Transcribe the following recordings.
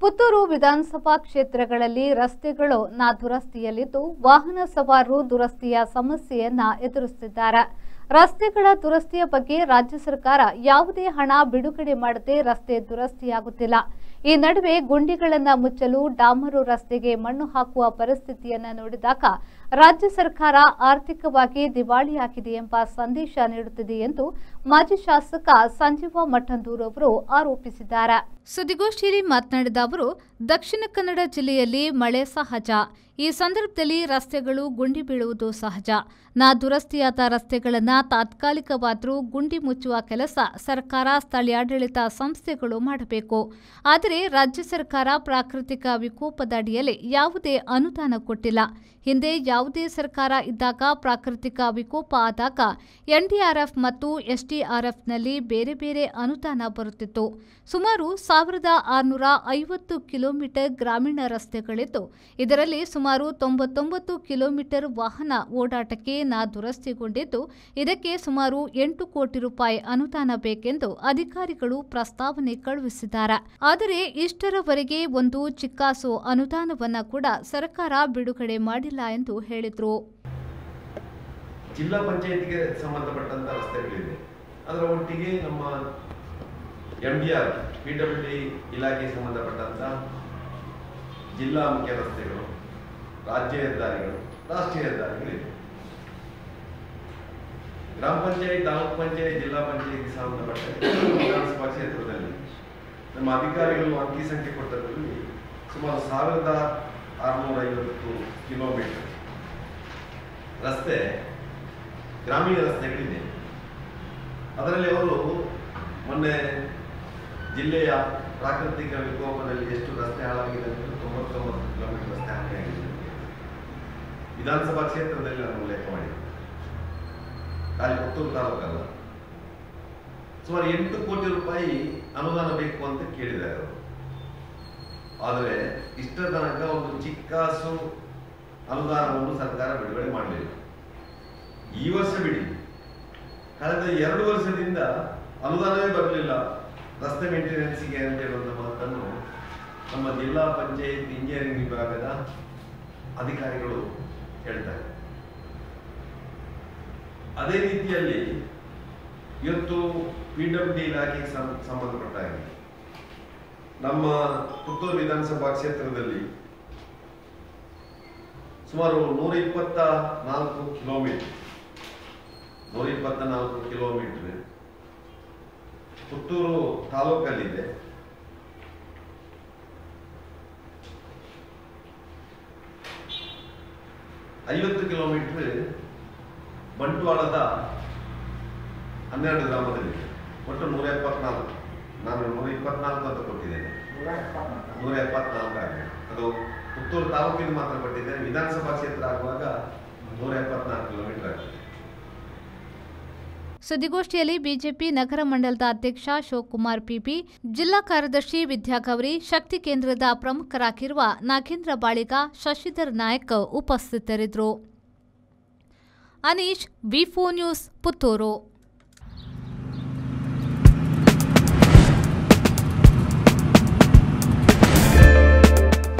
ಪುತ್ತೂರು ವಿಧಾನಸಭಾ ಕ್ಷೇತ್ರಗಳಲ್ಲಿ ರಸ್ತೆಗಳು ದುರಸ್ತಿಯಲ್ಲಿದ್ದು ವಾಹನ ಸವಾರರು ದುರಸ್ತಿಯ ಸಮಸ್ಯೆಯನ್ನ ಎದುರಿಸುತ್ತಿದ್ದಾರೆ. ರಸ್ತೆಗಳ ದುರಸ್ತಿಯ ಬಗ್ಗೆ ರಾಜ್ಯ ಸರ್ಕಾರ ಯಾವುದೇ ಹಣ ಬಿಡುಗಡೆ ಮಾಡದೆ ರಸ್ತೆ ದುರಸ್ತಿಯಾಗುತ್ತಿಲ್ಲ. ಈ ನಡುವೆ ಗುಂಡಿಗಳನ್ನು ಮುಚ್ಚಲು ಡಾಮರು ರಸ್ತೆಗೆ ಮಣ್ಣು ಹಾಕುವ ಪರಿಸ್ಥಿತಿಯನ್ನು ನೋಡಿದಾಗ ರಾಜ್ಯ ಸರ್ಕಾರ ಆರ್ಥಿಕವಾಗಿ ದಿವಾಳಿಯಾಗಿದೆ ಎಂಬ ಸಂದೇಶ ನೀಡುತ್ತಿದೆ ಎಂದು ಮಾಜಿ ಶಾಸಕ ಸಂಜೀವ ಮಠಂದೂರು ಅವರು ಆರೋಪಿಸಿದ್ದಾರೆ. ಸುದ್ದಿಗೋಷ್ಠಿಯಲ್ಲಿ ಮಾತನಾಡಿದ ಅವರು, ದಕ್ಷಿಣ ಕನ್ನಡ ಜಿಲ್ಲೆಯಲ್ಲಿ ಮಳೆ ಸಹಜ. ಈ ಸಂದರ್ಭದಲ್ಲಿ ರಸ್ತೆಗಳು ಗುಂಡಿ ಬೀಳುವುದು ಸಹಜ. ದುರಸ್ತಿಯಾದ ರಸ್ತೆಗಳನ್ನು ತಾತ್ಕಾಲಿಕವಾದರೂ ಗುಂಡಿ ಮುಚ್ಚುವ ಕೆಲಸ ಸರ್ಕಾರ, ಸ್ಥಳೀಯಾಡಳಿತ ಸಂಸ್ಥೆಗಳು ಮಾಡಬೇಕು. ಆದರೆ ರಾಜ್ಯ ಸರ್ಕಾರ ಪ್ರಾಕೃತಿಕ ವಿಕೋಪದ ಅಡಿಯಲ್ಲಿ ಯಾವುದೇ ಅನುದಾನ ಕೊಟ್ಟಿಲ್ಲ. ಹಿಂದೆ ಯಾವುದೇ ಸರ್ಕಾರ ಇದ್ದಾಗ ಪ್ರಾಕೃತಿಕ ವಿಕೋಪ ಆದಾಗ ಎನ್ಡಿಆರ್ಎಫ್ ಮತ್ತು ಎಸ್ಡಿಆರ್ಎಫ್ನಲ್ಲಿ ಬೇರೆ ಬೇರೆ ಅನುದಾನ ಬರುತ್ತಿತ್ತು. ಸುಮಾರು 1650 ಕಿಲೋಮೀಟರ್ ಗ್ರಾಮೀಣ ರಸ್ತೆಗಳಿದ್ದು, ಇದರಲ್ಲಿ ಸುಮಾರು 99 ಕಿಲೋಮೀಟರ್ ವಾಹನ ಓಡಾಟಕ್ಕೆ ದುರಸ್ತಿಗೊಂಡಿದ್ದು, ಇದಕ್ಕೆ ಸುಮಾರು 8 ಕೋಟಿ ರೂಪಾಯಿ ಅನುದಾನ ಬೇಕೆಂದು ಅಧಿಕಾರಿಗಳು ಪ್ರಸ್ತಾವನೆ ಕಳುಹಿಸಿದ್ದಾರೆ. ಆದರೆ ಇಷ್ಟರವರೆಗೆ ಒಂದು ಚಿಕ್ಕಾಸು ಅನುದಾನವನ್ನ ಕೂಡ ಸರ್ಕಾರ ಬಿಡುಗಡೆ ಮಾಡಿಲ್ಲ ಎಂದು ಹೇಳಿದರು. ಜಿಲ್ಲಾ ಪಂಚಾಯತಿಗೆ ಸಂಬಂಧಪಟ್ಟಂತ ರಸ್ತೆಗಳಿವೆ. ಅದರ ಒಟ್ಟಿಗೆ ನಮ್ಮ ಎಂಡಿಆರ್ ಪಿಡಬ್ಲ್ಯೂಡಿ ಇಲಾಖೆಗೆ ಸಂಬಂಧಪಟ್ಟಂತ ಜಿಲ್ಲಾ ಮುಖ್ಯ ರಸ್ತೆಗಳು, ರಾಜ್ಯ ಹೆದ್ದಾರಿಗಳು, ರಾಷ್ಟ್ರೀಯ ಹೆದ್ದಾರಿಗಳಿವೆ. ಗ್ರಾಮ ಪಂಚಾಯತ್, ತಾಲೂಕು ಪಂಚಾಯತ್, ಜಿಲ್ಲಾ ಪಂಚಾಯತ್ಗೆ ಸಂಬಂಧಪಟ್ಟ ವಿಧಾನಸಭಾ ಕ್ಷೇತ್ರದಲ್ಲಿ ನಮ್ಮ ಅಧಿಕಾರಿಗಳು ಅಂಕಿ ಸಂಖ್ಯೆ ಕೊಟ್ಟದ್ರಲ್ಲಿ ಸುಮಾರು 1650 ಕಿಲೋಮೀಟರ್ ರಸ್ತೆ ಗ್ರಾಮೀಣ ರಸ್ತೆಗಳಿದೆ. ಅದರಲ್ಲಿ ಅವರು ಮೊನ್ನೆ ಜಿಲ್ಲೆಯ ಪ್ರಾಕೃತಿಕ ವಿಕೋಪದಲ್ಲಿ ಎಷ್ಟು ರಸ್ತೆ ಹಾಳಾಗಿದೆ ಅಂದರೆ 99 ಕಿಲೋಮೀಟರ್ ರಸ್ತೆ ಹಾನಿಯಾಗಿದೆ. ವಿಧಾನಸಭಾ ಕ್ಷೇತ್ರದಲ್ಲಿ ನಾನು ಉಲ್ಲೇಖ ಮಾಡಿದ್ದೆ. ಖಾಲಿ ಪುತ್ತೂರು ತಾಲೂಕಲ್ಲ, ಸುಮಾರು 8 ಕೋಟಿ ರೂಪಾಯಿ ಅನುದಾನ ಬೇಕು ಅಂತ ಕೇಳಿದ್ದಾರೆ ಅವರು. ಆದರೆ ಇಷ್ಟರ ತನಕ ಒಂದು ಚಿಕ್ಕಾಸು ಅನುದಾನವನ್ನು ಸರ್ಕಾರ ಬಿಡುಗಡೆ ಮಾಡಲಿಲ್ಲ. ಈ ವರ್ಷ ಬಿಡಿ, ಕಳೆದ 2 ವರ್ಷದಿಂದ ಅನುದಾನವೇ ಬರಲಿಲ್ಲ ರಸ್ತೆ ಮೇಂಟೆನೆನ್ಸ್ಗೆ ಅಂತ ಹೇಳುವಂಥ ಮಾತನ್ನು ನಮ್ಮ ಜಿಲ್ಲಾ ಪಂಚಾಯತ್ ಇಂಜಿನಿಯರಿಂಗ್ ವಿಭಾಗದ ಅಧಿಕಾರಿಗಳು ಹೇಳ್ತಾರೆ. ಅದೇ ರೀತಿಯಲ್ಲಿ ಇವತ್ತು ಪಿಡಬ್ಲ್ಯೂಡಿ ಇಲಾಖೆಗೆ ಸಂಬಂಧಪಟ್ಟ ಹಾಗೆ ನಮ್ಮ ಪುತ್ತೂರು ವಿಧಾನಸಭಾ ಕ್ಷೇತ್ರದಲ್ಲಿ ಸುಮಾರು 124 ಕಿಲೋಮೀಟರ್ ಪುತ್ತೂರು ತಾಲೂಕಲ್ಲಿದೆ. ಐವತ್ತು ಕಿಲೋಮೀಟರ್ ಬಂಟ್ವಾಳದ 12 ಗ್ರಾಮದಲ್ಲಿದೆ. ಒಟ್ಟು 174. ನಾನು 124 ಅಂತ ಕೊಟ್ಟಿದ್ದೇನೆ. 174 ಆಗಿದೆ. ಅದು ಪುತ್ತೂರು ತಾಲೂಕಿನ ಮಾತ್ರ ಕೊಟ್ಟಿದ್ದೇನೆ. ವಿಧಾನಸಭಾ ಕ್ಷೇತ್ರ ಆಗುವಾಗ 174 ಕಿಲೋಮೀಟರ್ ಆಗಿದೆ. ಸುದ್ದಿಗೋಷ್ಠಿಯಲ್ಲಿ ಬಿಜೆಪಿ ನಗರ ಮಂಡಲದ ಅಧ್ಯಕ್ಷ ಶಿವಕುಮಾರ್ ಪಿಪಿ, ಜಿಲ್ಲಾ ಕಾರ್ಯದರ್ಶಿ ವಿದ್ಯಾಗೌರಿ, ಶಕ್ತಿ ಕೇಂದ್ರದ ಪ್ರಮುಖರಾಗಿರುವ ನಾಗೇಂದ್ರ ಬಾಳಿಗ, ಶಶಿಧರ್ ನಾಯಕ್ ಉಪಸ್ಥಿತರಿದ್ದರು. ಅನೀಶ್, ವಿ4 news, Puttur.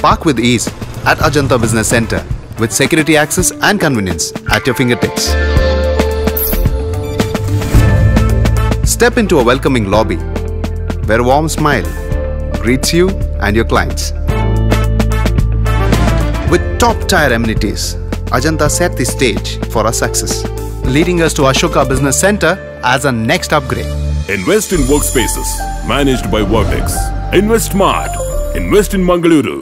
Park with ease at Ajanta Business Center with security access and convenience at your fingertips. Step into a welcoming lobby where a warm smile greets you and your clients. With top-tier amenities, Ajanta set the stage for our success, leading us to Ashoka Business Center as a next upgrade. Invest in workspaces managed by Vortex. Invest smart. Invest in Mangaluru.